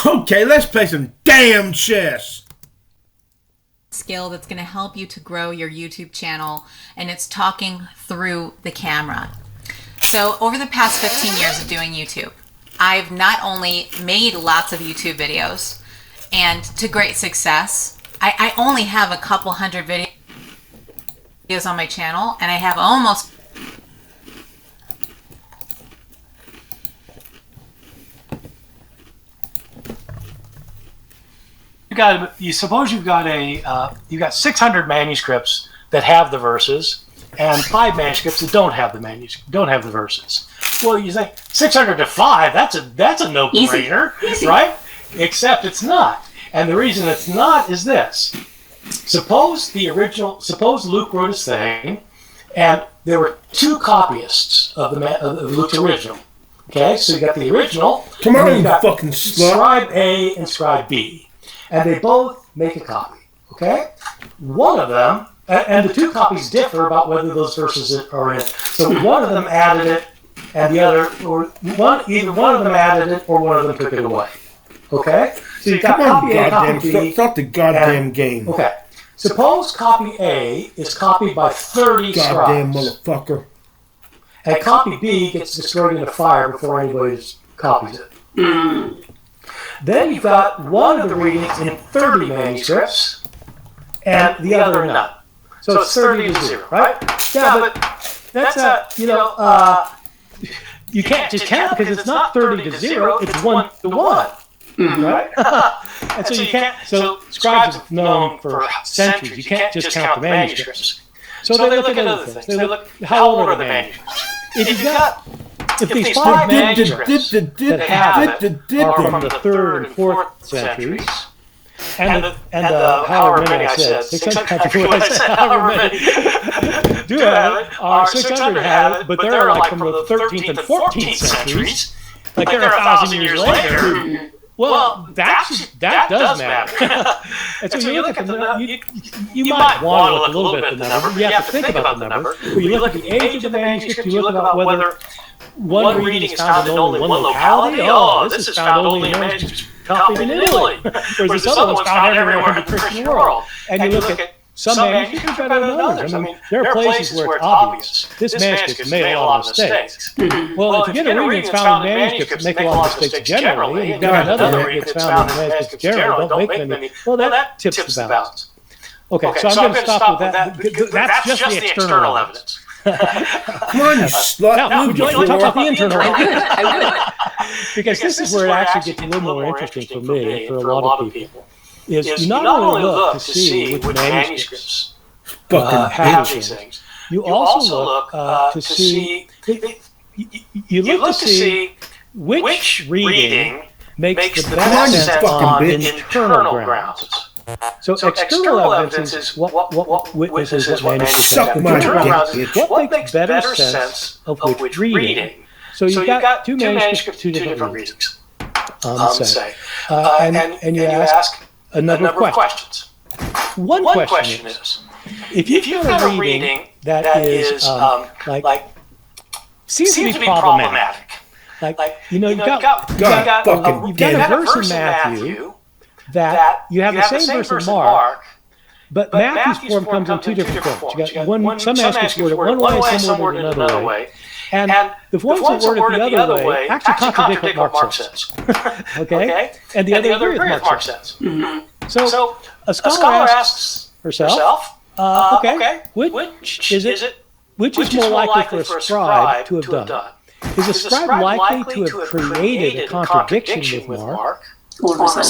Okay, let's play some damn chess. Skill that's going to help you to grow your YouTube channel, and it's talking through the camera. So over the past 15 years of doing YouTube, I've not only made lots of YouTube videos and to great success. I only have a couple hundred videos on my channel, and I have almost suppose you've got 600 manuscripts that have the verses, and 5 manuscripts that don't have the verses. Well, you think 600 to 5, that's a no-brainer, right? Except it's not. And the reason it's not is this. Suppose Luke wrote his thing, and there were 2 copyists of Luke's original. Okay, so you got the original. Come on, you got fucking slut. Scribe A and Scribe B. And they both make a copy, okay? One of them, and the 2 copies differ about whether those verses are in it. So one of them added it, and the other, either one of them added it, or one of them took it away, okay? So you got copy A and copy B. Stop the goddamn game. Okay. Suppose copy A is copied by 30 Goddamn scribes. motherfucker. And copy B gets destroyed in a fire before anybody copies it. Then you've got one of the readings in 30 manuscripts, and the other in none. So it's 30 to 0, right? Yeah, but that's you can't just count because it's not 30 to 0, it's 1 to 1, right? And so you can't. So scribes have known for centuries. You can't just count the manuscripts. So they look at other things. They look how old are the manuscripts. If these 5 manuscripts that have it are from the 3rd and 4th centuries, and the however many I said, 600 however many do have it, are 600 have it, but they're like from the 13th and 14th centuries, like they're 1,000 years later. Well, that does matter. And so you look at the number, you might want to look a little bit at the number. You have to think about the number. But you look at the age of the manuscript, you look about whether one reading is found in only one locality. Oh, this is found only in manuscripts copied in Italy. Whereas this other one's found everywhere in the Christian world. And you look at some manuscripts better than others. I mean, there are places where it's obvious. This manuscript made a lot of mistakes. Well, if you get a reading that's found in manuscripts that make a lot of mistakes generally, and you've got another reading that's found in manuscripts generally don't make many, well, that tips the balance. Okay, so I'm going to stop with that. That's just the external evidence. Come on, you slut. Now, would you like to talk about the internal evidence? I Because this is where it actually gets a little more interesting for me and for a lot of people. Is you not only look to see which manuscripts have these things, you also look to see you look to see which reading makes the best sense on internal grounds. So external evidence is what witnesses what manuscripts have. Internal grounds is what makes better sense of which reading. So you've got 2 manuscripts, 2 different readings. Say, and you ask a number of questions. One question is, if you've got a reading that is seems to be problematic, you've got a verse in Matthew that you have the same verse in Mark, but Matthew's form comes in 2 different forms. You got some manuscripts word it one way, some word it another way. And the forms that word it the other way actually contradict what Mark says. Okay? And the other agree with Mark says. So a scholar asks herself, okay, which is more likely for a scribe to have done? Is a scribe likely to have created a contradiction with Mark, or is a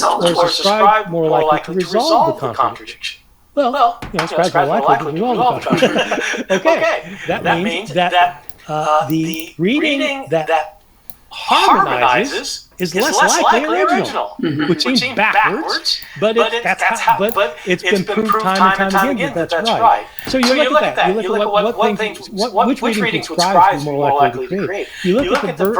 scribe more likely to resolve the contradiction? Well, scribes are likely to resolve the contradiction. Okay, that means that the reading that harmonizes is less likely original, which seems backwards, but it's been proved time and time again that that's right. So you look at that. You look at which readings would scribes be more likely to create. You look at the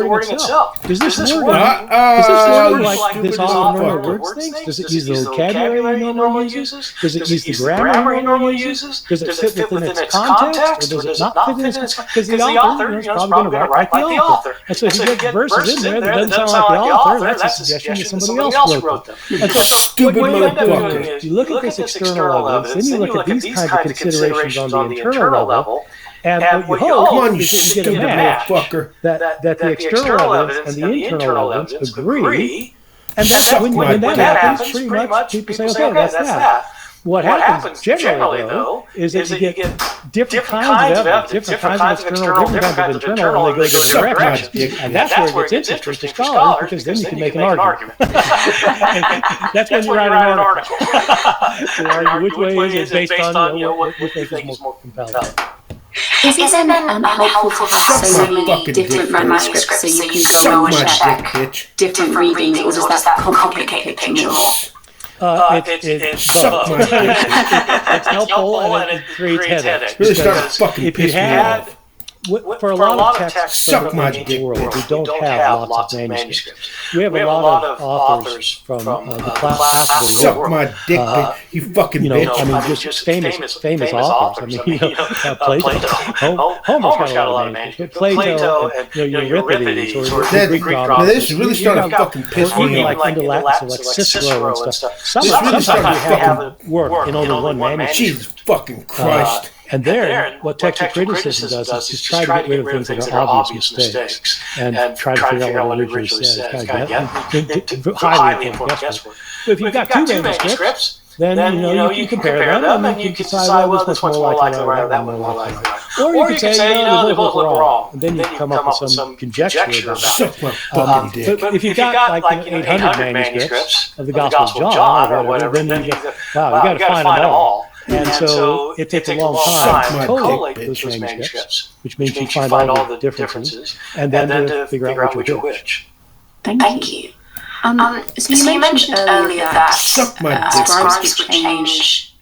wording itself. Does this word like this all normal words things? Does it use the vocabulary he normally uses? Does it use the grammar he normally uses? Does it fit within its context, or does it not fit within its context? Because the author is probably going to write like the author. And so if you get verses in there that doesn't sound like the author. That's a suggestion that somebody else wrote them. And so Stupid what you end up doing motherfucker. is you look at this external evidence, then you look at these kinds of considerations on the internal level, and what you hope Come on, you is that you stupid get a match motherfucker. that the external evidence and the internal evidence agree. And Suck when my that dick. happens, pretty much people say, okay, that's that. What happens generally, though, is that you get different kinds of evidence, different kinds of external, different kinds of internal, and they go different directions. And that's where it gets interesting for scholars, because then you can make an argument. That's when you write an article. So argue which way is it based on what you think is more compelling. Is it then helpful to have so many different manuscripts so you can go and check different readings, or does that complicate the picture more? It's both. It's helpful and it creates headaches. Really started fucking If you pissing me had, off. for a lot of texts Suck from my the dick, world, bitch. we don't have lots of manuscripts. We have a lot of authors from the classical Suck world. my dick, bitch. You fucking bitch. I mean, just famous authors. I mean, Plato. Homer's got a lot of manuscripts. Plato and Euripides or the Greek Now dramas. this is really starting to fucking piss me off. Like into Latin, so like Cicero and stuff. This really Sometimes started we to have fucking work in only one manuscript. Jesus fucking Christ. And there, what textual criticism does is just try to get rid of things that are obvious mistakes and try to figure out what it originally says. Highly important guesswork. But if you've got two manuscripts, then you can compare them and you can decide, well, this one's more likely right, that one's more likely right. Or you can say, they both look wrong. And then you come up with some conjecture about it. Suck my fucking dick. But if you've got like 800 manuscripts of the Gospel of John or whatever, then you go, wow, you got to find them all. And so it takes a long time to collate those manuscripts, which means you find all the differences, and then to figure out which are which. Thank you. So you mentioned earlier that Suck my dick. scribes could change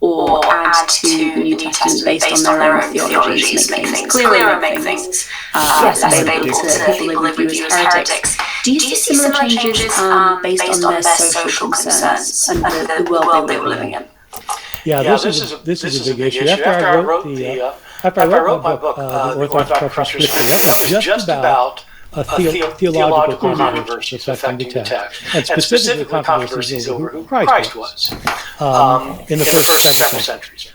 or add to the New Testament based on their own theologies, make things clearer, make things less available to people who view as heretics. Do you see similar changes based on their social concerns and the world they were living in? Yeah, this is a big issue. After I wrote my book, The Orthodox Preference for Scripture, that was just about a theological controversy affecting the text, and specifically controversies over who Christ was in the first several centuries.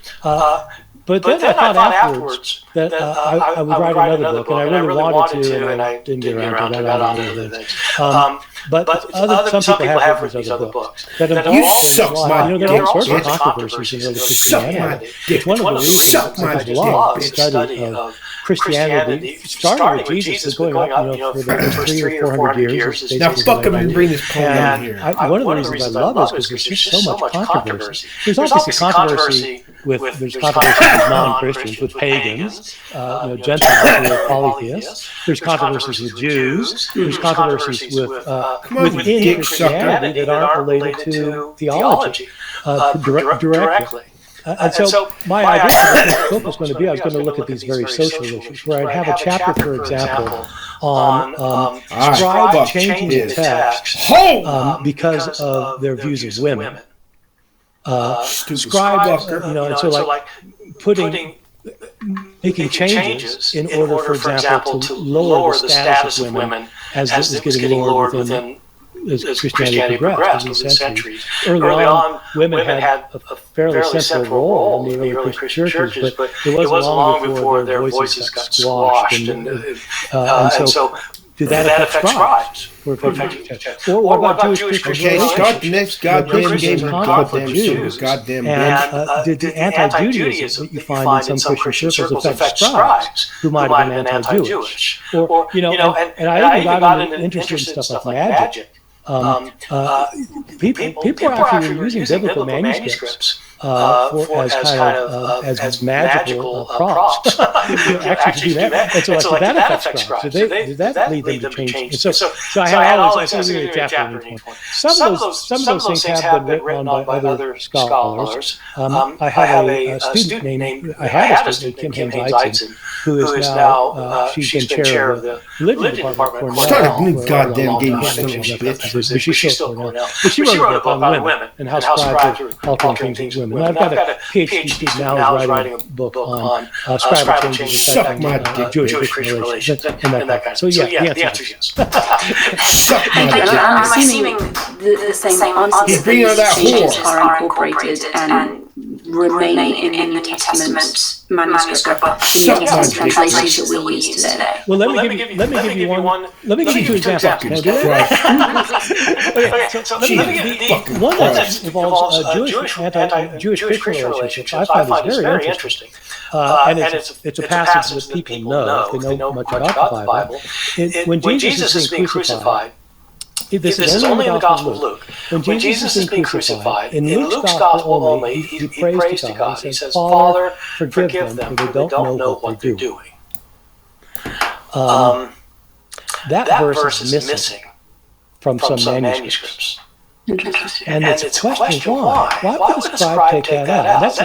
But then I thought afterwards that I would write another book, and I really wanted to, and I didn't get around to that other things. But some people have written these other books that You suck my there are all dick, sorts of bitch. controversies in early Suck my Christianity. dick. It's one of the reasons Suck my there's a dick, lot of bitch. study of Christianity, starting with Jesus, but going up, for the first 300 or 400 years. Now fuck him and bring his poem in here. One of the reasons I love is because there's just so much controversy. There's obviously controversy there's controversy with non-Christians, with pagans, Gentiles, who are polytheists. There's controversies with Jews. There's controversies within Christianity that aren't related to theology directly. And so my idea for what this book was going to be, I was going to look at these very social issues, where I'd have a chapter, for example, on scribes changing the text because of their views of women. Scribes, and so like making changes in order, for example, to lower the status of women as it was getting lowered within as Christianity progressed in the centuries. Early on, women had a fairly central role in the early Christian churches, but it wasn't long before their voices got squashed. And so did that affect scribes? Or what about Jewish Christians? Start the next goddamn game of goddamn Jews. Goddamn and did the anti-Judaism that you find in some Christian circles affect scribes who might have been anti-Jewish? Or, and I even got interested in stuff like magic. People are actually using biblical manuscripts as magical props. Actually to do that. And so that affects scribes. Did that lead them to change? So I had always a chapter in each one. Some of those things have been written on by other scholars. I have a student named Kim Haynes-Eitzen, who is now she's been chair of the religion department at Cornell. Start a new goddamn game, you son of a bitch. But she's still Cornell. But she wrote a book on women and how scribes are altering things with women. women. I've got a PhD student now who's writing a book on scribal changes affecting Jewish relations and that kind of thing. So yeah, the answer is yes. I'm assuming the same answer. He's bringing out that changes are incorporated and remain in the New Testament manuscript, the New Testament translations that we use today. Well, let me give you two examples. Can I do that? Okay, so let me give you one that involves Jewish Christian relationships. I find this very interesting. And it's a passage that people know if they know much about the Bible. When Jesus is being crucified, this is only in the Gospel of Luke. When Jesus is being crucified, in Luke's Gospel only, he prays to God. He says, Father, forgive them, for they don't know what they're doing. That verse is missing from some manuscripts. And it's a question why? Why would a scribe take that out? And that's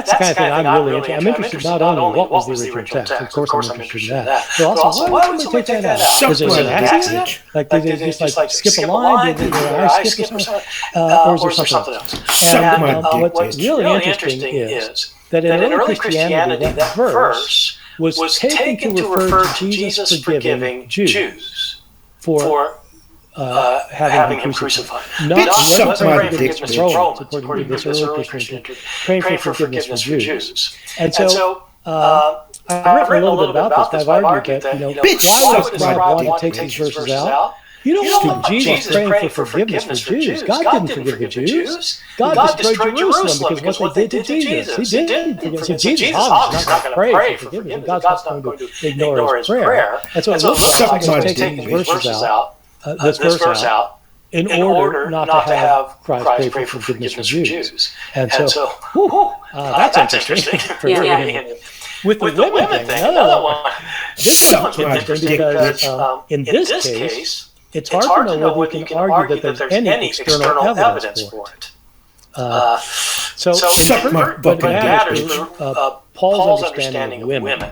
the kind of thing I'm really interested in. I'm interested not only what was the original text, of course I'm interested in that, but also why would they take that out? Was it an accident? Like did they just skip a line? Did I skip or something? Or is there something else? And what's really interesting is that in early Christianity, that verse was taken to refer to Jesus forgiving Jews for having him crucified. Not praying for forgiveness for Romans, according to this early Christian, praying for forgiveness for Jews. And so, I've written a little bit about this, but I've argued that, why would a scribe want to take these verses out? You don't want Jesus praying for forgiveness for Jews. God didn't forgive the Jews. God destroyed Jerusalem because what they did to Jesus. He didn't forgive. So Jesus obviously not going to pray for forgiveness. God's not going to ignore his prayer. And so it looks like he's going to take these verses out. This verse out in order not to have Christ pray for forgiveness for Jews. And so, that's interesting. With the women thing, another one, this one's interesting because in this case, it's hard to know whether you can argue that there's any external evidence for it. So Paul's understanding of women.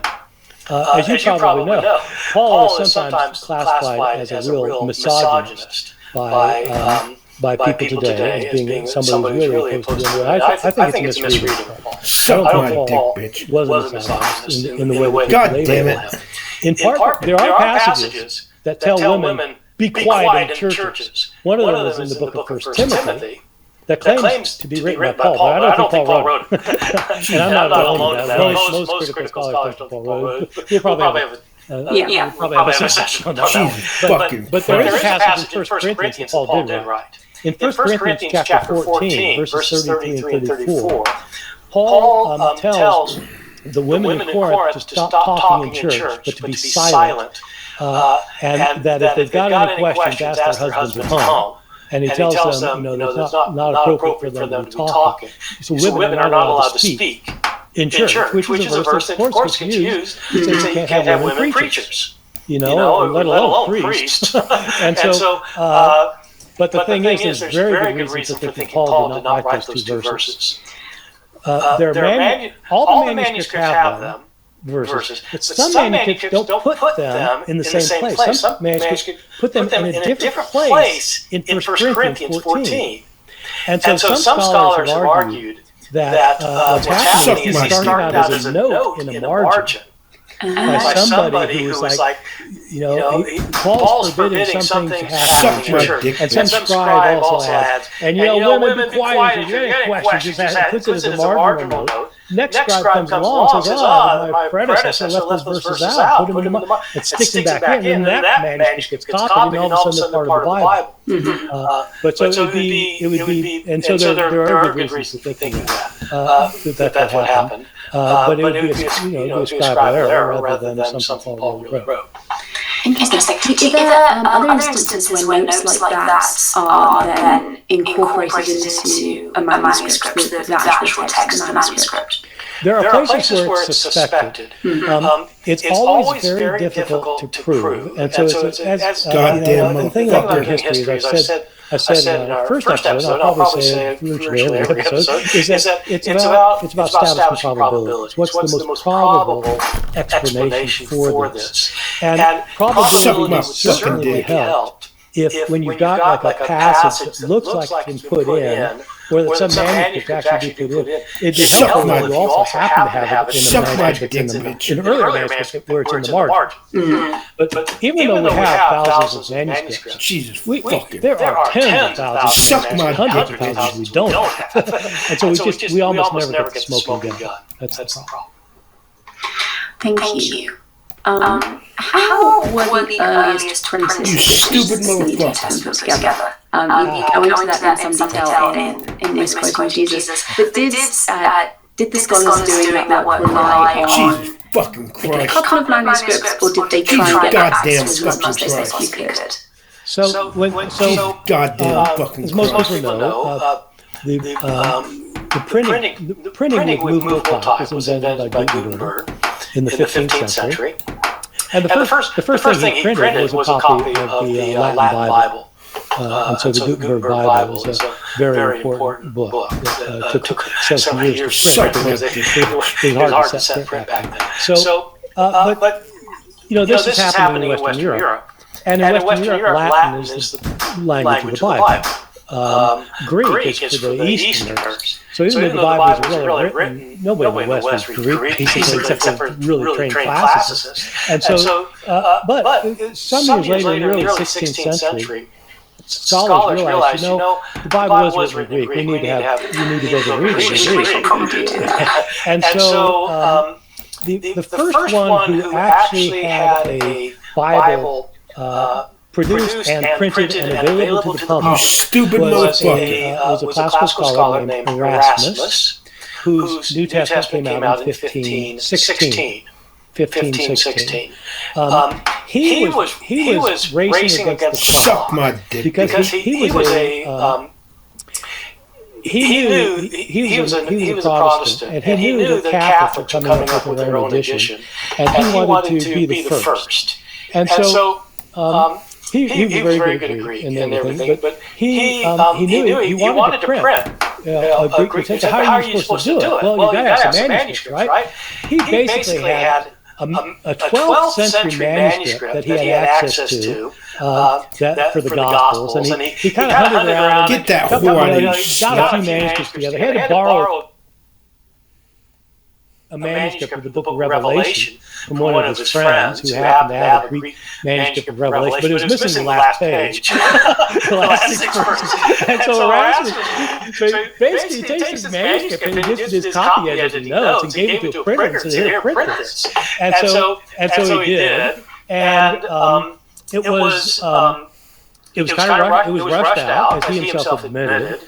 As you probably know, Paul is sometimes classified as a real misogynist by people today as being somebody who's really opposed to women. I think it's a misreading of Paul. I don't think Paul was a misogynist in the way that people label him. In part, there are passages that tell women, be quiet in churches. One of them is in the book of 1 Timothy. That claims to be written by Paul, but I don't think Paul wrote it. And I'm not alone in that. Most critical scholars think Paul wrote it. We'll probably have a session on that. But there is a passage in 1 Corinthians that Paul did write. In 1 Corinthians chapter 14, verses 33 and 34, Paul tells the women in Corinth to stop talking in church, but to be silent. And that if they've got any questions, ask their husbands at home. And he tells them, that it's not appropriate for them to be talking. So women are not allowed to speak in church, which is a verse that, of course, gets used to say you can't have women preachers, let alone priests. And so, but the thing is, there's very good reason for thinking Paul did not write those two verses. All the manuscripts have them. Verses. But some manuscripts don't put them in the same place. Some manuscripts put them in a different place in 1 Corinthians 14. And so some scholars have argued that what's happening is he's starting out as a note in a margin by somebody who was like, Paul's forbidding something to happen in church. And some scribe also adds, and women be quiet if you have any questions, just puts it as a marginal note. Next scribe comes along and says, my predecessor left those verses out, put them in the and sticks them back in, and then that manuscript gets copied, and all of a sudden they're part of the Bible. But so it would be, and so there are good reasons to think that that's what happened. But it would be a scribal error rather than something Paul really wrote. Interesting. Are there other instances when notes like that are then incorporated into a manuscript, the actual text of the manuscript? There are places where it's suspected. It's always very difficult to prove. And so it's the thing about their history, as I said in our first episode, and I'll probably say virtually every episode, is that it's about establishing probabilities. What's the most probable explanation for this? And probability would certainly be helped if when you've got like a passage that looks like it's been put in, or that some manuscript actually be put in, it'd be helpful if you also happen to have it in a manuscript in an earlier manuscript where it's in the margin. Mm-hmm. But even though we have thousands of manuscripts, Jesus, there are tens of thousands of manuscripts, hundreds of thousands we don't have. And so we almost never get the smoking gun. That's the problem. Thank you. How were the earliest printed stupid New Testament put together? You go into that in some detail in this quote of Jesus. But did the scholars doing that work rely on Jesus fucking a Christ. couple of manuscripts, or did they try and get Goddamn access to as much as they fucking possibly could? So Goddamn fucking as most Christ. people know, the printing with movable type was invented by Gutenberg in the 15th century. And the first thing he printed was a copy of the Latin Bible. And so the Gutenberg Bible is a very important book that took several years to print because it was hard to set print back then. So, but this is happening in Western Europe. And in Western Europe, Latin is the language of the Bible. Greek is for the Easterners. So even though the Bible is really written, nobody in the West reads Greek, basically, except for really trained classicists. And so, but some years later, in the early 16th century, scholars realized, the Bible was written in Greek. We need to go to read it in Greek. And so, the first one who actually had a Bible produced and printed and available to the public was a classical scholar named Erasmus, whose New Testament came out in 1516. He was racing against the clock because he was a Protestant, and he knew that Catholics were coming up with their own edition, and he wanted to be the first. And so he was very good at Greek and everything, but he knew he wanted to print a Greek text. How are you supposed to do it? Well, you got to have some manuscripts, right? He basically had a 12th century manuscript that he had access to for the Gospels, and he kind of hunted around Get that got a few manuscripts together. He had to borrow a manuscript of the book of Revelation from one of his friends who happened to have a Greek manuscript of Revelation, but it was missing the last page, the last 6 verses. And so Erasmus, basically takes his manuscript and he gives his copy edited notes and gave it to a printer and said, "Here, print this." And so he did, and it was kind of it was rushed out, as he himself admitted,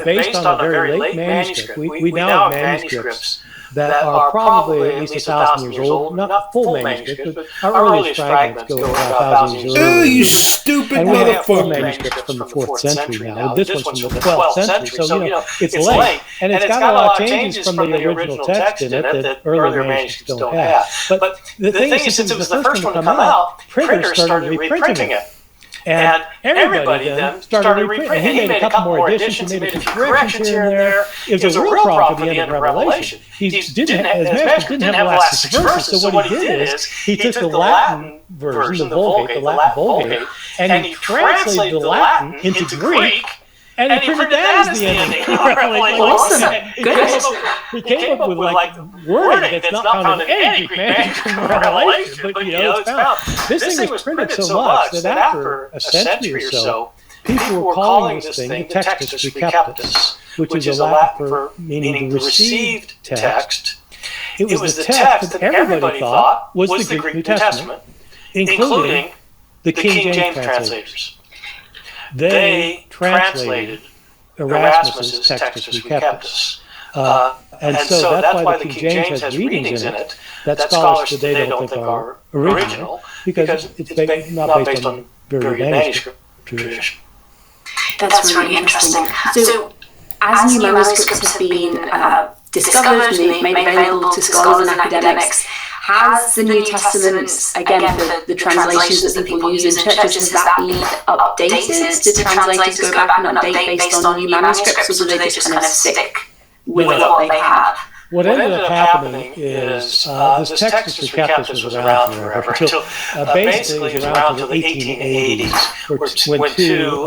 based on a very late manuscript. We now have manuscripts that are probably at least 1,000 years old, not full manuscripts, but our earliest fragments go about 1,000 years old. Oh, you stupid and we have full motherfucker. manuscripts from the 4th century now. This one's from the 12th century, so it's late. And it's got a lot of changes from the original text in it that earlier manuscripts don't have. But the thing is, since it was the first one to come out, printers started reprinting it. And everybody then started reprinting. And he made a couple more editions, he made a few corrections here and there. It was a real problem for the end of Revelation. His manuscript didn't have the last 6 verses, so what he did is he took the Latin version, the Latin Vulgate, and he translated the Latin into Greek, and he printed that as the ending. He came up with wording that's not found in any Greek manuscript from Revelation, but it's found. This thing was printed so much that after a century or so, people were calling this thing the Textus Receptus, which is a Latin for meaning the received text. It was the text that everybody thought was the Greek New Testament, including the King James translators. They translated Erasmus's Textus Receptus. And so that's why the King James has readings in it that scholars today don't think are original, because it's not based on very good manuscript tradition. That's really interesting. So, as new manuscripts have been discovered and made available to scholars and academics, has the New Testament, again, for the translations that people use in churches, has that been updated? Do translators go back and update based on new manuscripts, or do they just kind of stick with what they have? What ended up happening is this Texas recapitulation was around forever until basically it was around until the 1880s, when two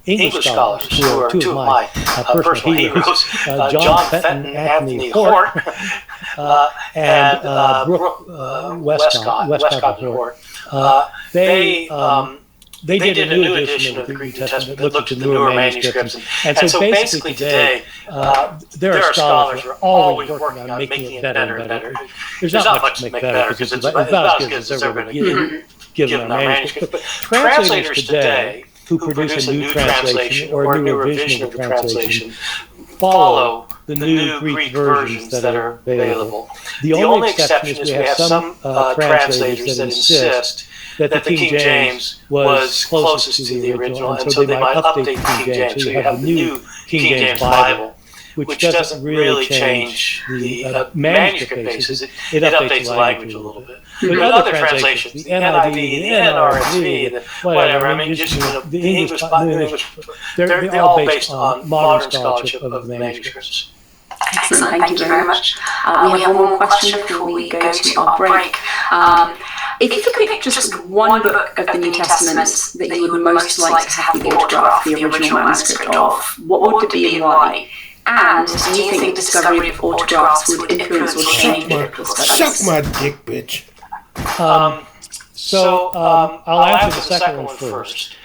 English scholars, who are two of my personal heroes, John Fenton and Anthony Hort, and Brooke Westcott and Hort, they did a new edition of the Greek New Testament that looked at the newer manuscripts. And so basically today, there are scholars who are always working on making it better and better. There's not much to make better because it's about as good as it's ever going to get given our manuscript. But translators today who produce a new translation or a new revision of the translation follow the new Greek versions that are available. The only exception is we have some translators that insist that the King James was closest to the original, and so they might update the King James. So you have the new King James Bible, which doesn't really change the manuscript basis. It updates the language a little bit. But other translations, the NIV, the NRSV, the whatever, I mean, just the English, they're all based on modern scholarship of the manuscripts. Excellent, thank you very much. We have one more question before we go to our break. If you could pick just one book of the New Testament that you would most like to have the autograph, the original manuscript of, what would it be and why? And do you think the discovery of autographs would influence or change biblical studies? Suck my dick, bitch. I'll answer the second one first,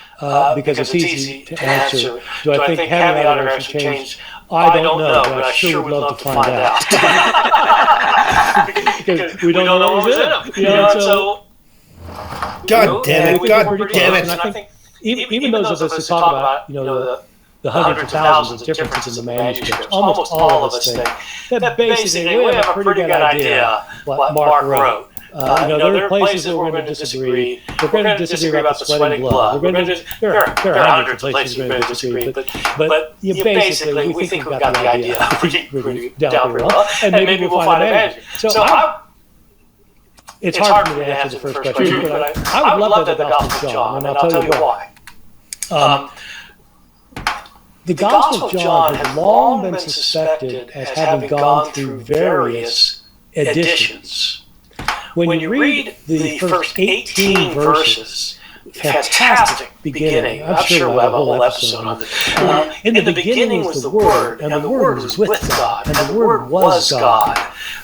because it's easy to answer. Do I think having the autographs would change? I don't know, but I sure would love to find out. Because we don't know what was in them. So, God damn it! God damn it! And I think even those of us who talk about, the hundreds of thousands of differences in the manuscripts, almost all of us think that basically we have a pretty good idea what Mark wrote. There are places where we're going to disagree. We're going to disagree about the sweat and blood. There are hundreds of places we're going to disagree, but basically we think we've got the idea pretty down pretty well, and maybe we'll find a manuscript. So it's hard for me to answer the first question, but I would love the Gospel of John, and I'll tell you why. The Gospel of John has long been suspected as having gone through various editions. When you read the first 18 verses, fantastic beginning. I'm sure we'll have a whole episode on this. In the beginning was the Word, and the Word was with God, and the Word was God.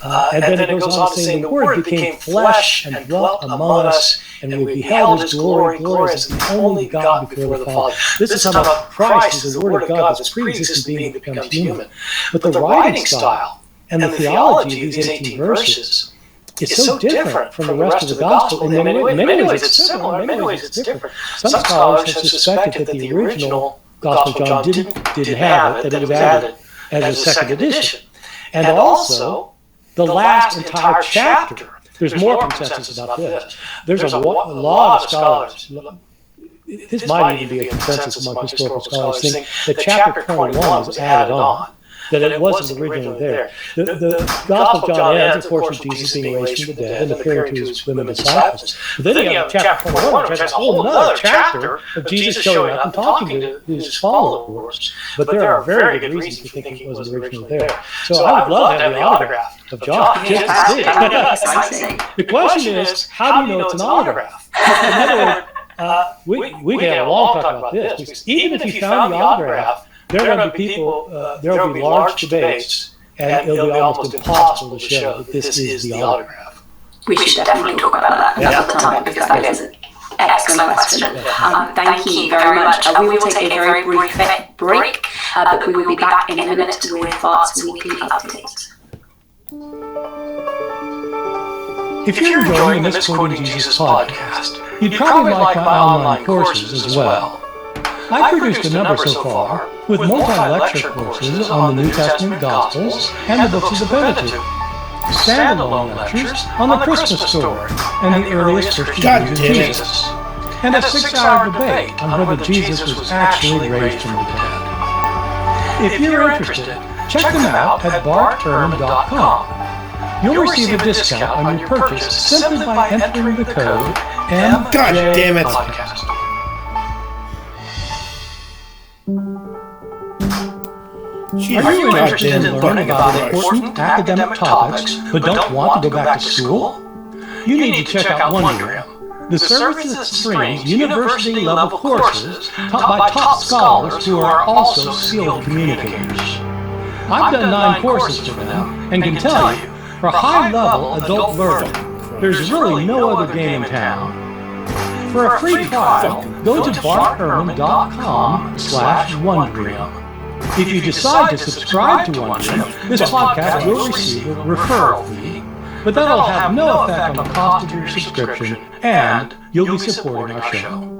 And then it goes on to say, the Word became flesh and dwelt among us, and we beheld His glory, glory as the only God before the Father. This is talking about Christ as the Word of God, this pre-existent being that becomes human. But the writing style and the theology of these 18 verses is so different from the rest of the Gospel. In many ways it's similar, in many ways it's different. Some scholars have suspected that the original Gospel of John didn't have it, that it was added as a second edition. And also, the last entire chapter, there's more consensus about this. There's a lot of scholars, this might even be a consensus among historical scholars, think that chapter 21 was added on, that it wasn't originally there. The Gospel of John ends, of course, with Jesus being raised from the dead and appearing to his women disciples. But then you have chapter 21, which has a whole other chapter of Jesus showing up and talking to his followers. But there are very good reasons to think it wasn't originally there. So I would love to have the autograph of John. The question is, how do you know it's an autograph? In other words, we can have a long talk about this, because even if you found the autograph, there are going to be people, there will be large debates, and it'll be almost impossible to show that this is the autograph. We should definitely talk about that another time, because that is an excellent question. Thank you very much. We will take a very brief break, but we will be back in a minute with Fart's Weekly Update. If you're enjoying the Misquoting Jesus podcast, you'd probably like my online courses as well. I've produced a number so far, with multi-lecture courses on the New Testament Gospels and the books of the Pentateuch, standalone lectures on the Christmas story and the earliest Christian views of Jesus, and a 6-hour debate on whether Jesus was actually raised from the dead. If you're interested, check them out at barterm.com. You'll receive a discount on your purchase simply by entering the code MJPodcast. God damn it! Are you interested in learning about important academic topics but don't want to go back to school? You need to check out Wondrium, the service that streams university-level courses taught by top scholars who are also skilled communicators. I've done 9 courses for them and can tell you, for high-level adult learning, there's really no other game in town. For a free trial, go to bartherman.com/Wondrium. If you decide to subscribe to Wondrium, this podcast will receive a referral fee, but that'll have no effect on the cost of your subscription, and you'll be supporting our show.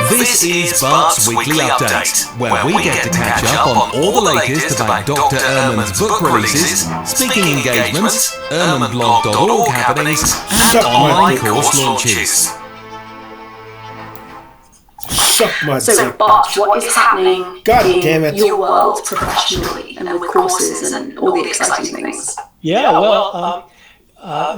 This is Bart's Weekly Update, where we get to catch up on all the latest about Dr. Ehrman's book releases, speaking engagements, ehrmanblog.org happenings, and online course launches. So, Bart, what is happening in your world professionally and with courses and all the exciting things? Yeah, well,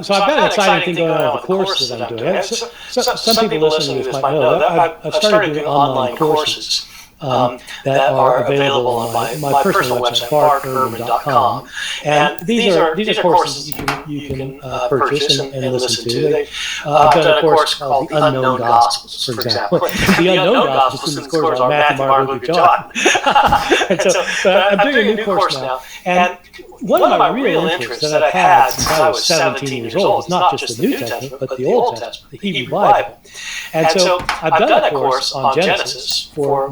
so I've got an exciting thing going on with the course that I'm doing. Some people listening to this might know that I've started doing online courses that are available on my personal website, f-uck-ed.com. And these are courses you can purchase and listen to. I've done a course called The Unknown Gospels, for example. The Unknown Gospels, this course are Matthew, Mark, Luke, John. And so I'm doing a new course now. And one of my real interests that I've had since I was 17 years old is not just the New Testament, but the Old Testament, the Hebrew Bible. And so I've done a course on Genesis for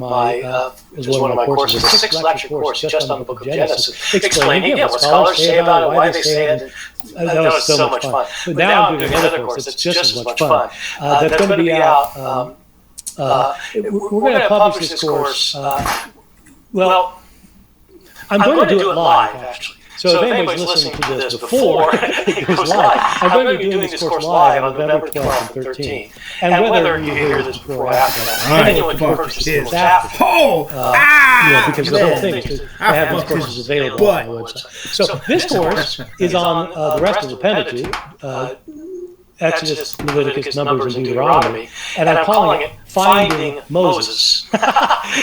is one of my courses, a 6-lecture course just on the book of Genesis, explaining what scholars say about it, why they say it. That was so much fun. But now I'm doing another course that's just as much fun. That's going to be out. We're going to publish this course. Well, I'm going to do it live, actually. So if anybody's listening to this before it goes live, I'm going to be doing this course live on November 12th and 13th. And whether you hear this before or after that, anyone can purchase this after. Because the whole thing is to have these courses available on my website. So this course is on the rest of the Pentateuch, Exodus, Leviticus, Numbers, and Deuteronomy, and I'm calling it Finding Moses.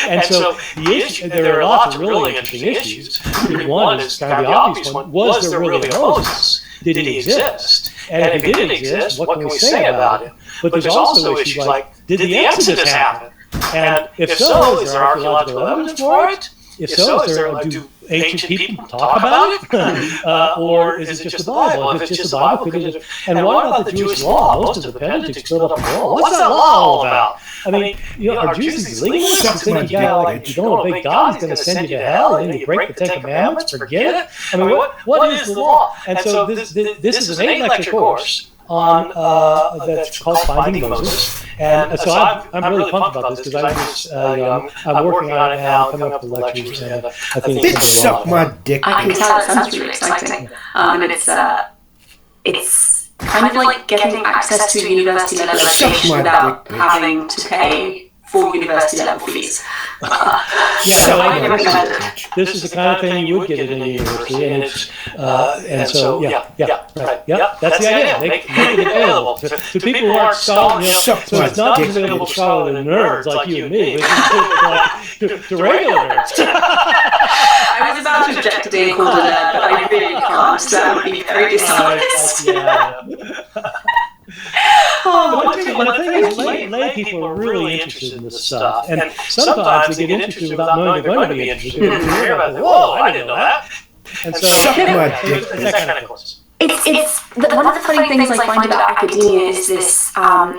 And so there are lots of really interesting issues. One is kind of the obvious one. Was there really a Moses? Did he exist? And if he did exist, what can we say about him? But there's also issues like, did the Exodus happen? And if so, is there archaeological evidence for it? If so, do ancient people talk about it? Or is it just the Bible? If it's just the Bible, and what about the Jewish law? Most of the Pentateuch is built up in law. What's that law all about? I mean, are Jews these legalists who think you don't obey God, he's going to send you to hell, and then you break the 10 Commandments? Forget it. I mean, what is the law? And so this is an 8-lecture course on that's called Finding Moses. And so I'm really pumped about this because I'm working on it now, coming up with lectures, and I think it's going to be a lot of fun. I can tell it sounds really exciting. And it's kind of like getting access to university level education without having to pay for university level fees. So this is the kind of thing you would get at any university, and it's that's the idea. Make it available to people who aren't scholars. So it's not just available to scholarly nerds like you and me, but it's to regular nerds. I was about to object to being called a nerd, but I really can't. So that would be very dishonest. But the thing is, lay people are really interested in this stuff, and sometimes they get interested without knowing they're going to be interested. You hear about it, whoa, I didn't know that. And so, it's that kind of course. One of the funny things I find about academia is this,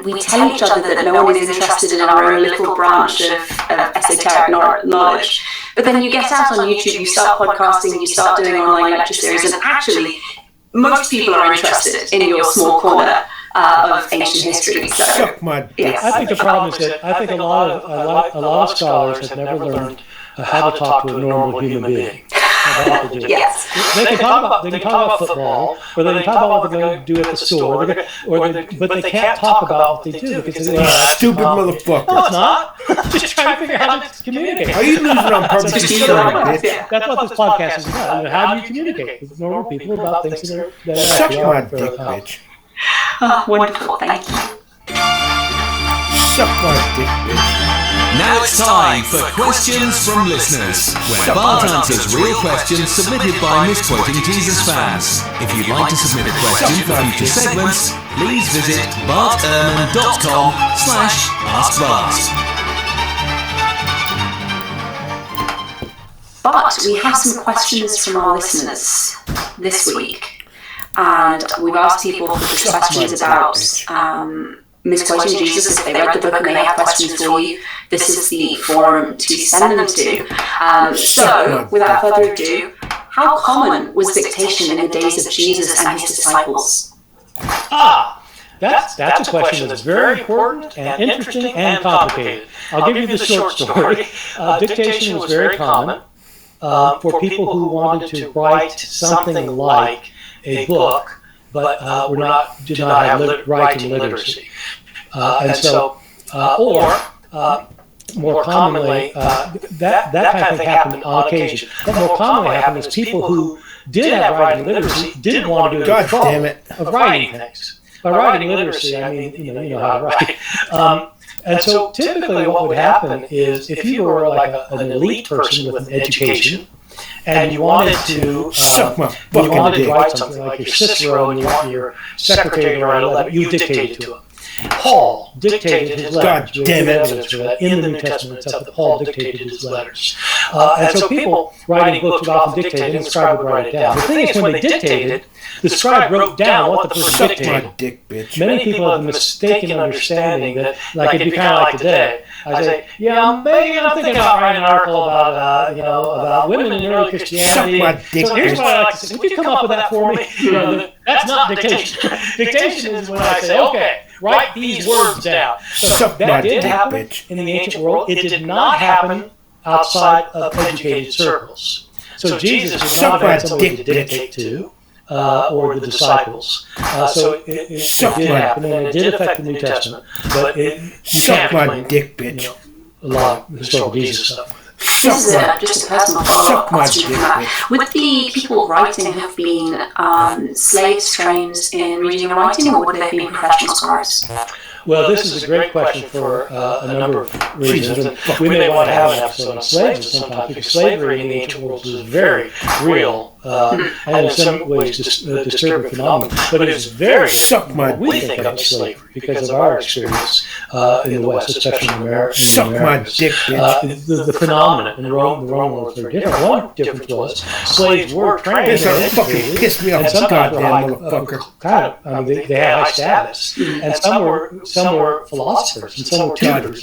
we tell each other that no one is interested in our own little branch of esoteric knowledge, but then you get out on YouTube, you start podcasting, you start doing online lecture series, and actually, most people are interested in your small corner of ancient history. So, yes. I think the problem is that I think a lot of scholars have never learned how to talk to a normal human being. Yes. They can talk about football, or they can talk about what they're going to do at the store, but they can't talk about what they do because they're stupid motherfucker. No, it's not. Just trying to figure out how to communicate. Are you losing on purpose? That's what this podcast is about. How do you communicate with normal people about things that are suck my dick, bitch. Wonderful, thank you. Suck my dick, bitch. Now it's time for Questions from Listeners, where Bart answers real questions submitted by Misquoting Jesus fans. If you'd like to submit a question for future segments, please visit bartehrman.com/askbart. But we have some questions from our listeners this week, and we've asked people for questions about Misquoting Jesus. If they read the book and they have questions for you, this is the forum to send them to. So, without further ado, how common was dictation in the days of Jesus and his disciples? That's a question that's very important and interesting and complicated. I'll give you the short story. Dictation was very common for people who wanted to write something like a book, but did not have writing literacy. More commonly, that kind of thing happened on occasion. What more commonly happened is people who did have writing literacy didn't want to do the trouble of writing things. By writing literacy, I mean, you know how to write. And so typically what would happen is if you were like an elite person with an education, and you wanted to write something like your Cicero and you want your secretary to write a letter, you dictated to him. Paul dictated his letters. We have evidence for that in the New Testament itself, that Paul dictated his letters. And so people writing books would often dictate, and the scribe would write it down. The thing is, when they dictated, the scribe wrote down what the person dictated. Many people have the mistaken understanding that, like, it'd be kind of like today. I say, I'm thinking about writing an article about women in early Christianity. So here's what I like to say. Would you come up with that for me? That's not dictation. Dictation is when I say, okay, write these words down. So that did happen in the ancient world. It did not happen outside of educated circles. So Jesus did not have somebody to dictate to, or the disciples. So it did happen, and it did affect the New Testament. But you can't explain a lot of historical Jesus stuff. This is just a personal follow-up question from that. Would the people writing have been slaves trained in reading and writing, or would they have been professional scribes? Well, this is a great question for a number of reasons. And we may want to have an episode on slavery sometime, because slavery in the ancient world was very real, and in some ways disturbing phenomenon. But it is very different what we think of as slavery because of our experience in the West, especially in America. The phenomenon in the Roman world was very different. One difference was slaves were trained and educated, and sometimes were they had high status, and some were philosophers, and some were tutors,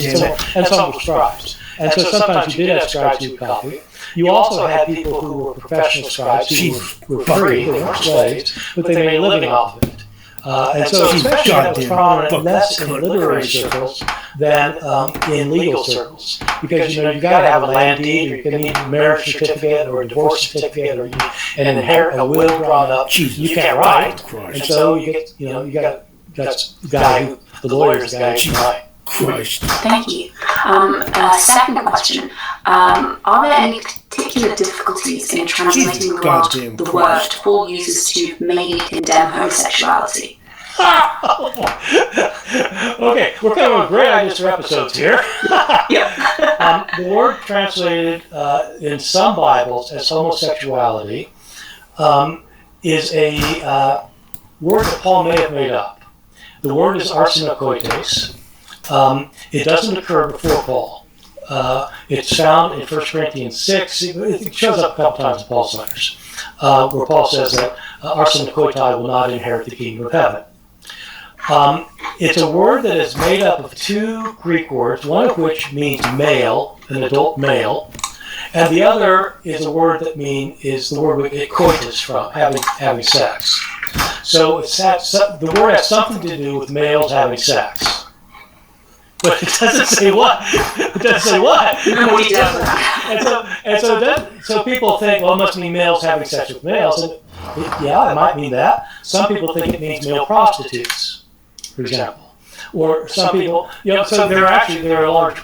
and some were scribes. And so sometimes you did have scribes who copy. You also had people who were professional scribes who were free, they weren't slaves, but they made a living off of it. And so especially that was prominent less in literary circles than in legal circles. Because you've got to have a land deed, or you can need a marriage certificate or a divorce certificate, or an inherit a will drawn up. You can't write. And so that's the guy the lawyer's guy who can write. Thank you. Second question. Are there any particular difficulties in translating the word Paul uses to maybe condemn homosexuality? Okay, we're coming with great ideas for episodes here. The word translated in some Bibles as homosexuality is a word that Paul may have made up. The word is arsenakoites. It doesn't occur before Paul. It's found in 1 Corinthians 6. It shows up a couple times in Paul's letters, where Paul says that arsenakoitai will not inherit the kingdom of heaven. It's a word that is made up of two Greek words, one of which means male, an adult male, and the other is a word that is the word we get coitus from, having sex. So the word has something to do with males having sex. But it doesn't say what. It doesn't say what. So people think, well, it must mean males having sex with males. And yeah, it might mean that. Some people think it means male prostitutes, for example. Or some people, so there are large,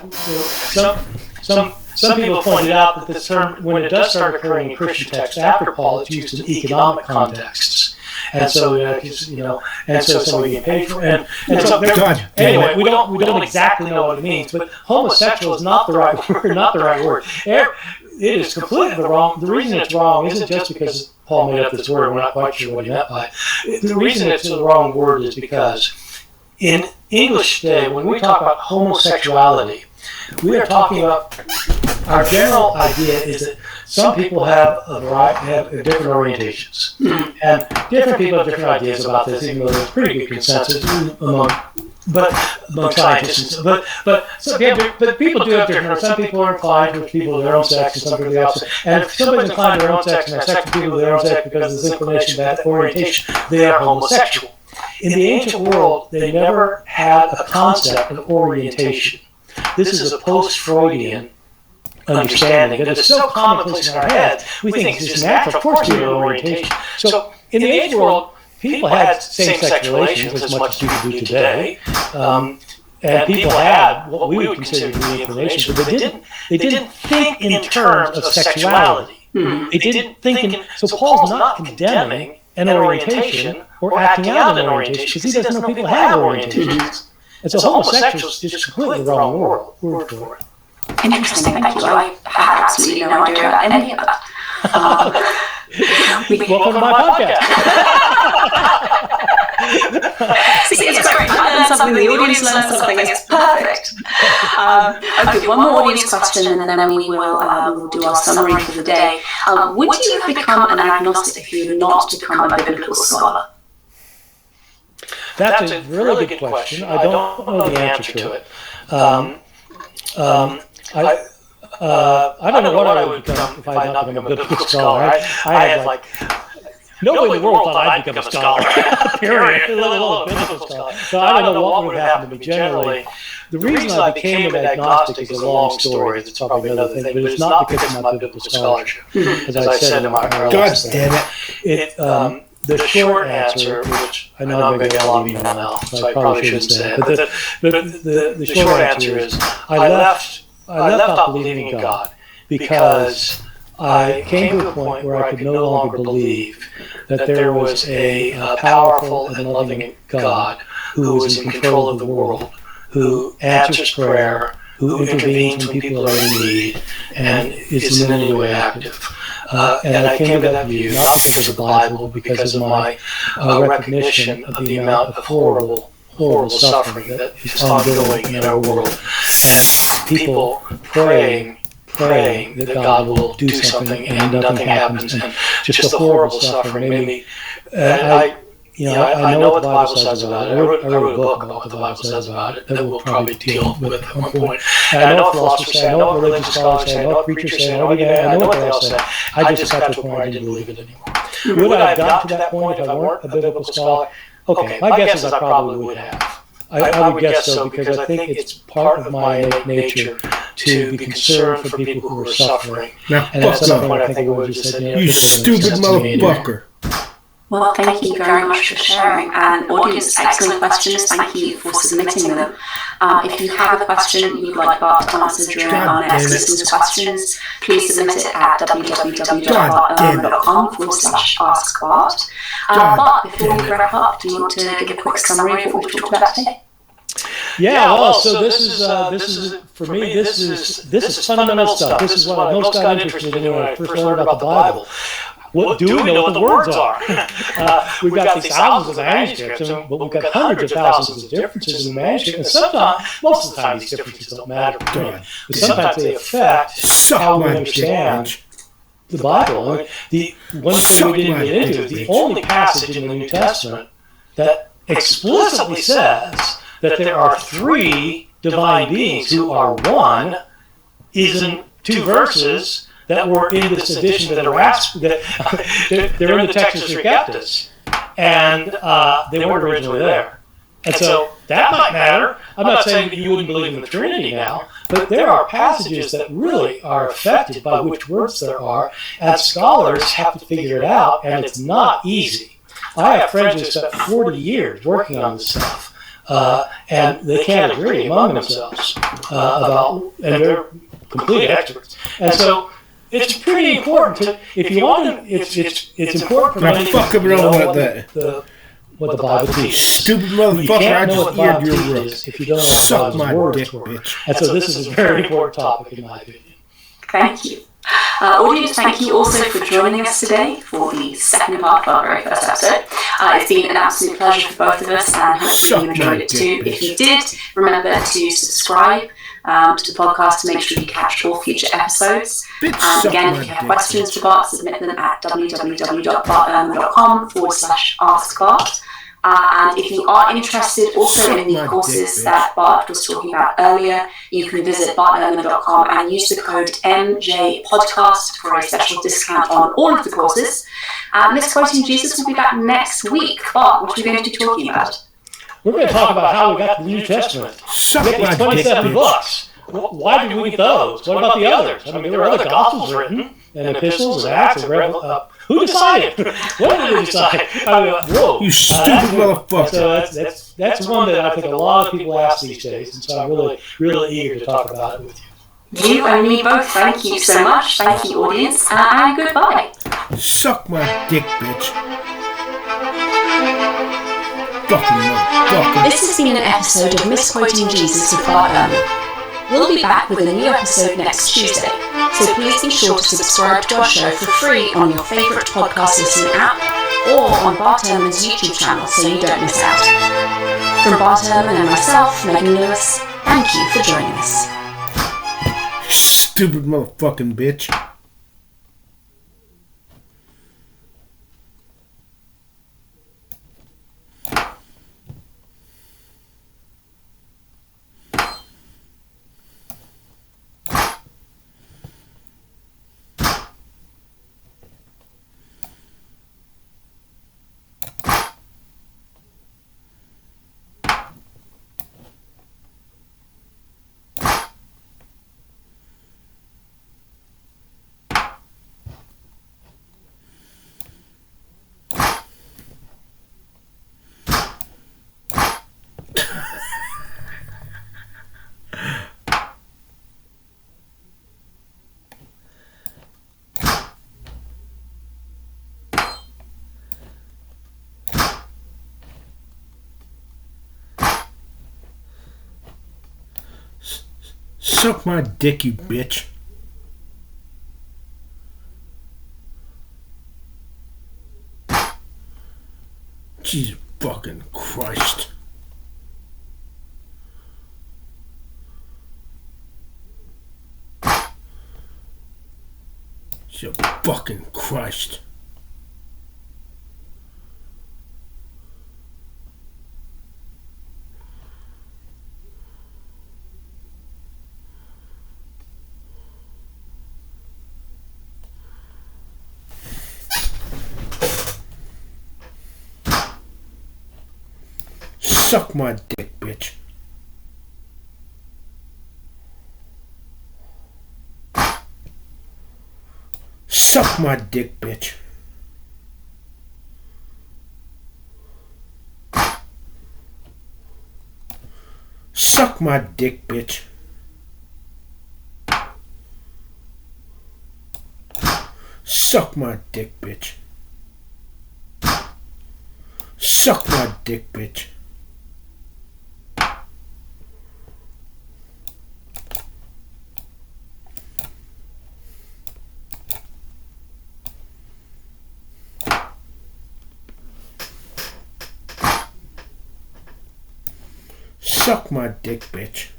some people pointed out that this term, when it does start occurring in Christian texts after Paul, it's used in economic contexts. and so and so somebody get paid for it. And so anyway, we don't exactly know what it means, but homosexual is not the right word. Not the right word. It is completely the wrong. The reason it's wrong isn't just because Paul made up this word. We're not quite sure what he meant by it. The reason it's the wrong word is because in English today, when we talk about homosexuality, we are talking about, our general idea is that some people have a variety, have different orientations, and different people have different ideas about this, even though there's pretty good consensus among scientists. But people do have different. Some people are inclined with people of their own sex, and some people the opposite. And if somebody's inclined to their own sex and has sex with people of their own sex because of this inclination, that orientation, they are homosexual. In the ancient world, they never had a concept of orientation. This is a post-Freudian understanding that is so commonplace in our heads, we think it's just natural. Of course, people have orientation. So, in the ancient world, people had same-sex relations as much as people do today, and people had what we would consider to be inclinations, but they didn't think in terms of sexuality. They didn't think in. So Paul's not condemning an orientation or acting out an orientation because he doesn't know people have orientations. And so homosexual is just completely the wrong word for it. Interesting, thank you. I had absolutely no idea about any of that. Welcome to my podcast. See, it's great. I learned something, the audience learns something. It's perfect. Okay, one more audience question, and then we will do our summary for the day. Would you have become an agnostic if you had not become a biblical scholar? That's a really good question. I don't know the answer to it. I don't know what I would become if I had not become a biblical scholar. I had like nobody in the world thought I'd become a scholar. Period. Let alone a biblical scholar. So I don't know what would have happened to me. Generally, the reason I became an agnostic is a long story. It's probably another thing, but it's not because of my biblical scholarship. As I said in my God damn it! The short answer, which I know I'm going to get a lot of email now, so I probably shouldn't say it, but the short answer is I left off believing in God because I came to a point where I could no longer believe that there was a powerful and loving God who was in control of the world, who answers prayer, who intervenes when people are in need, and is in any way active. And I came to that view not because of the Bible, but because of my recognition of the amount of horrible suffering that is ongoing in our world, and people praying that God will do something, and nothing happens, and just the horrible suffering made me. I know what the Bible says about it. I wrote a book about what the Bible says about it that we'll probably deal with at one point. And I know what philosophers say, I know what religious scholars say, I know what preachers say, I know what they all say. I just got to a point where I didn't believe it anymore. Would I have gotten to that point if I weren't a biblical scholar? Okay, my guess is I probably would have. I would guess so because I think it's part of my innate nature to be concerned for people who are suffering. Now, and at some point I think I would have just said, you stupid motherfucker. Well, thank you very much for sharing. And audience, excellent questions. Thank you for submitting them. If you have a question you'd like Bart to answer during our next listeners' questions, please submit it at www.bartlearn.com/askbart. Bart, before we wrap up, do you want to give a quick summary of what we've talked about today? Yeah, well, so this is for me. This is fundamental stuff. This is what I most got interested in when I first learned about the Bible. Do we know what the words are? We've got these thousands of manuscripts, but we've got hundreds of thousands of differences in manuscripts. And most of the time, these differences don't matter. But sometimes they affect how we understand the Bible. The one thing we didn't get into is the only passage in the New Testament that explicitly says that there are three divine beings who are one is in two verses that were in this edition that they're in the Textus Receptus, and they weren't originally there. And so that might matter. I'm not saying that you wouldn't believe in the Trinity now, but there are passages that really are affected by which words there are, and scholars have to figure it out, and it's not easy. I have friends who spent 40 years working on this stuff, and they can't agree among themselves and they're complete experts. And so it's pretty important to, if you want to, it's important for many fuck people to around know with what the Bible teaches. Stupid You motherfucker, I can't know what just the Bible eared your teaches if you don't know what Suck God's my words dick, were. bitch. And so this is a very important topic in my opinion. Thank you. Audience, thank you also for joining us today for the second part of our very first episode. It's been an absolute pleasure for both of us, and hopefully you enjoyed it too. If you did, remember to subscribe to the podcast to make sure you catch all future episodes. And again, if you have questions for Bart, submit them at www.barterman.com/askbart. And if you are interested also in the courses that Bart was talking about earlier, you can visit barterman.com and use the code MJPodcast for a special discount on all of the courses. Misquoting Jesus will be back next week. Bart, what are we going to be talking about? We're going to talk about how we got the New Testament. Suck We got my these dick, 27 bitch. books. Why did we get those? What about the others? I mean, there were other Gospels written, and epistles, and Acts, and who decided? What did they decide? I mean, whoa. You stupid motherfucker. So that's one that I think a lot of people ask these days, and so I'm really eager to talk about it with you. You and me both, thank you so much. Thank you, audience, and goodbye. Suck my dick, bitch. Fucking motherfucker. This has been an episode of Misquoting Jesus with Bart Ehrman. We'll be back with a new episode next Tuesday, so please be sure to subscribe to our show for free on your favourite podcast listening app or on Bart Ehrman's YouTube channel so you don't miss out. From Bart Ehrman and myself, Megan Lewis, thank you for joining us. Stupid motherfucking bitch. Suck my dick, you bitch. Jesus fucking Christ. Jesus fucking Christ. Suck my dick, bitch. Suck my dick, bitch. Suck my dick, bitch. Suck my dick, bitch. Suck my dick, bitch. Suck my dick, bitch.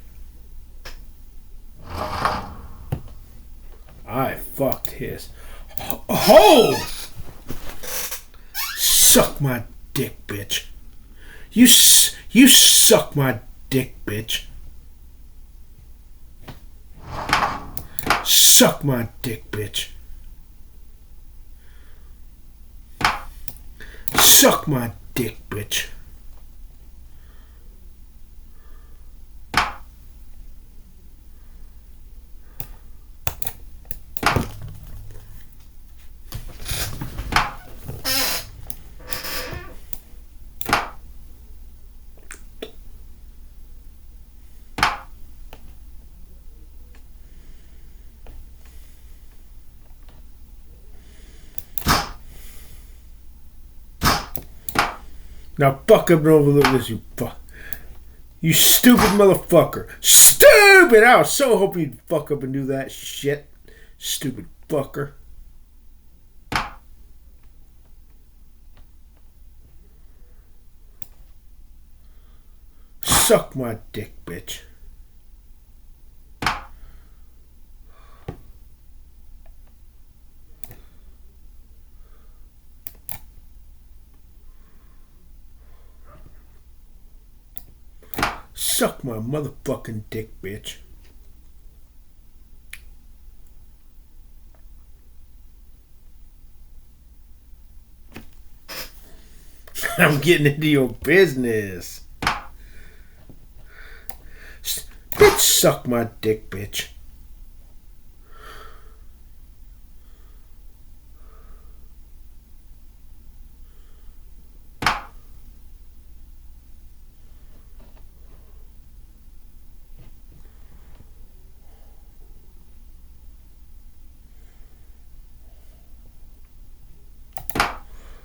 I fucked his hole. Suck my dick, bitch. You suck my dick, bitch. Suck my dick, bitch. Suck my dick, bitch. Now fuck up and overlook this, you fuck. You stupid motherfucker. Stupid! I was so hoping you'd fuck up and do that shit. Stupid fucker. Suck my dick, bitch. Suck my motherfucking dick, bitch. I'm getting into your business. Bitch, suck my dick, bitch.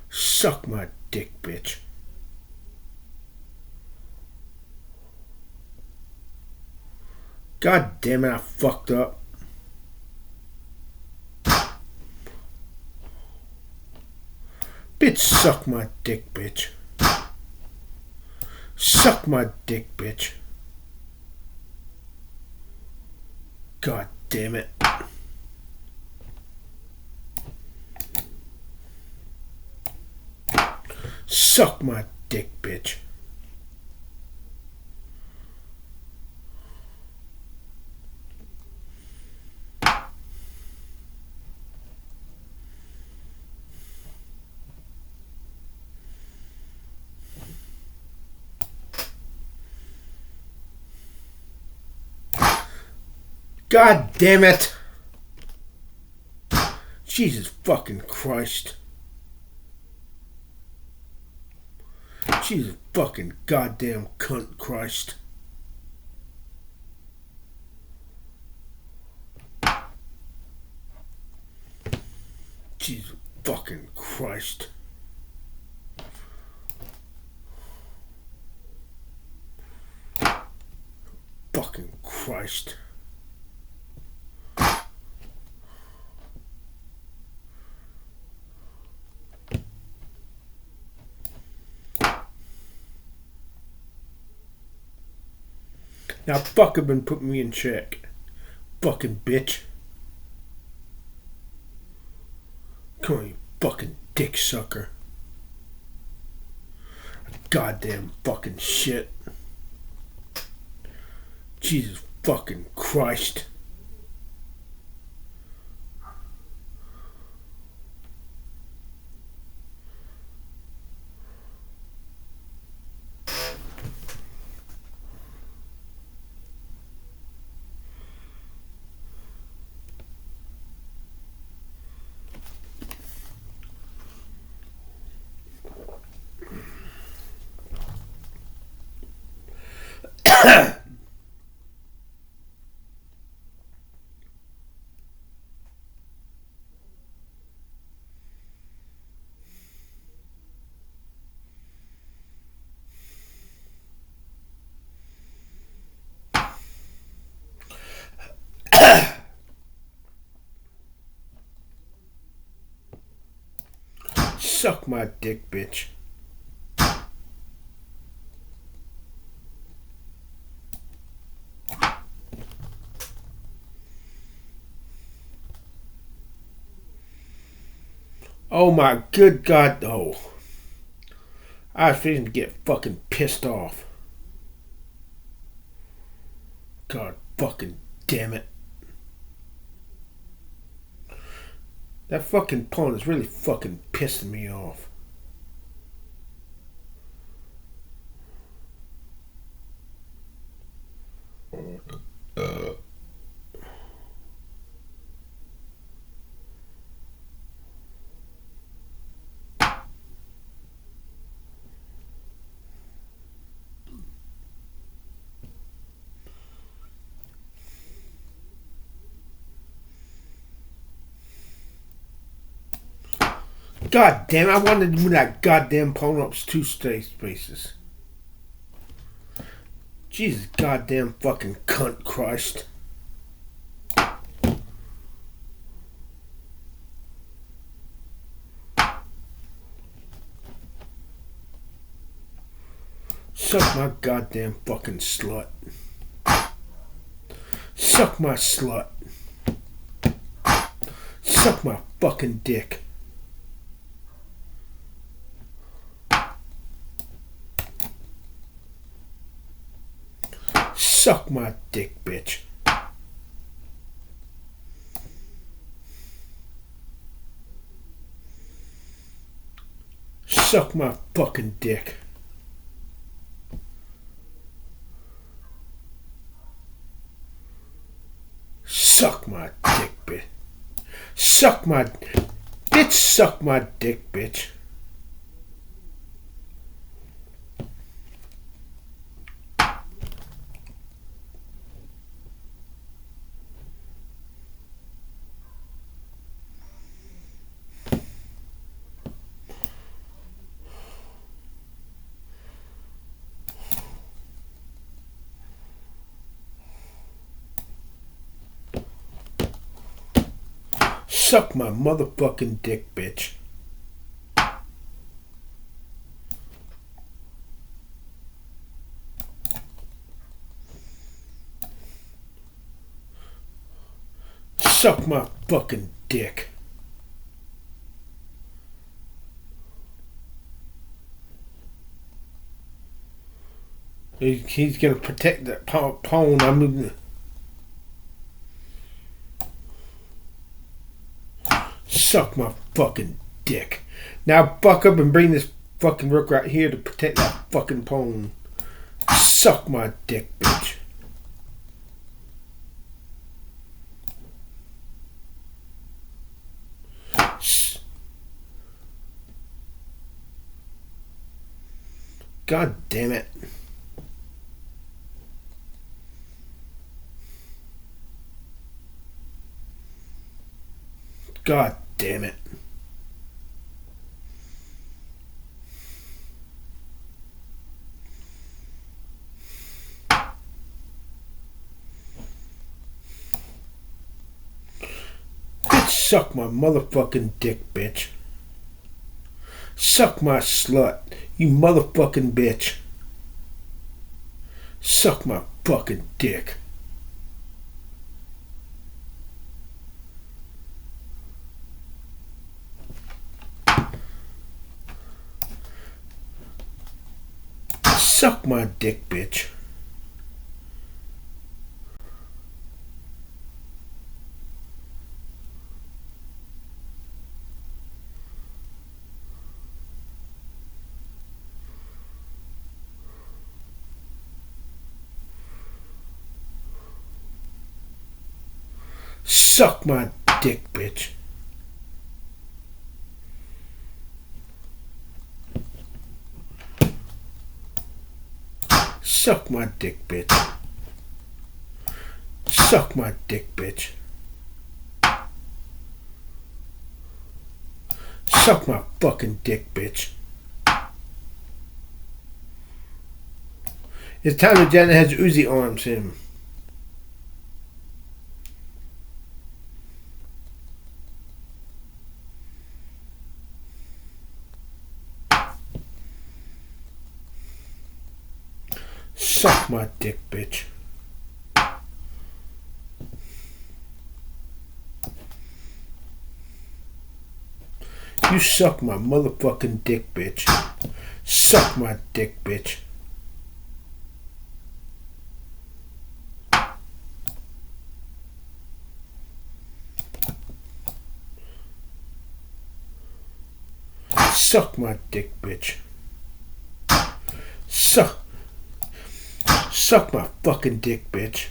Suck my dick, bitch. God damn it, I fucked up. Bitch, suck my dick, bitch. Suck my dick, bitch. God damn it. Suck my dick, bitch. God damn it. Jesus fucking Christ. Jesus fucking goddamn cunt Christ. Jesus fucking Christ. Fucking Christ. Now fuck up and put me in check. Fucking bitch. Come on, you fucking dick sucker. Goddamn fucking shit. Jesus fucking Christ. Suck my dick, bitch. Oh my good God, oh. I was fixing to get fucking pissed off. God fucking damn it. That fucking pawn is really fucking pissing me off. God damn it, I wanted to move that goddamn phone up 2 spaces. Jesus goddamn fucking cunt Christ. Suck my goddamn fucking slut. Suck my slut. Suck my fucking dick. Suck my dick, bitch. Suck my fucking dick. Suck my dick, bitch. Suck my... Bitch, suck my dick, bitch. Suck my motherfucking dick, bitch. Suck my fucking dick. He's gonna protect that pawn. I mean... Suck my fucking dick. Now buck up and bring this fucking rook right here to protect that fucking pawn. Suck my dick, bitch. God damn it. God damn it. Bitch, suck my motherfucking dick, bitch. Suck my slut, you motherfucking bitch. Suck my fucking dick. Suck my dick, bitch. Suck my dick, bitch. Suck my dick, bitch. Suck my dick, bitch. Suck my fucking dick, bitch. It's time that Janet has Uzi arms him. Suck my dick, bitch. You suck my motherfucking dick, bitch. Suck my dick, bitch. Suck my dick, bitch. Suck my fucking dick, bitch.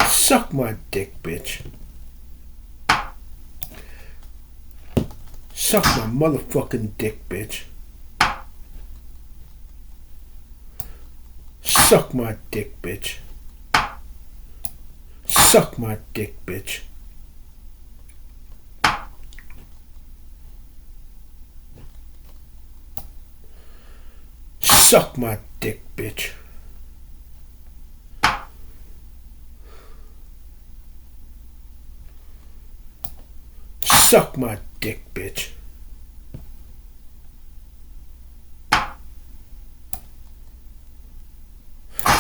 Suck my dick, bitch. Suck my motherfucking dick, bitch. Suck my dick, bitch. Suck my dick, bitch. Suck my dick, bitch. Suck my dick, bitch.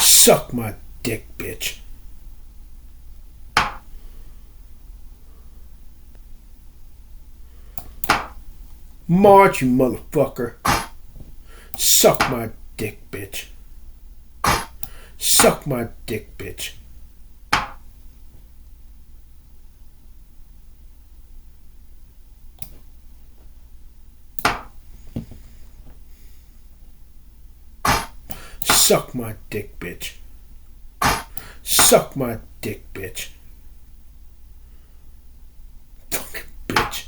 Suck my dick, bitch. March, you motherfucker. Suck my dick, bitch. Suck my dick, bitch. Suck my dick, bitch. Suck my dick, bitch. Fucking bitch.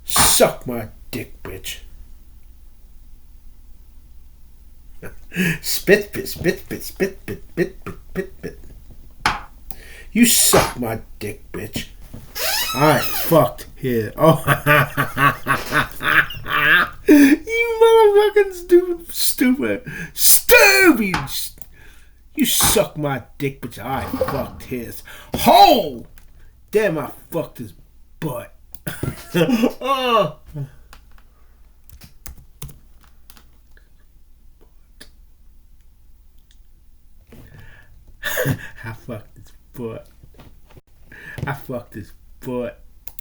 Suck my dick, bitch. Spit, spit, spit, spit, spit, spit, spit, spit, spit, spit. You suck my dick, bitch. I fucked his. Oh, you motherfucking stupid. You suck my dick, bitch. I fucked his hole. Damn, I fucked his butt. Oh. I fucked his butt. I fucked his butt.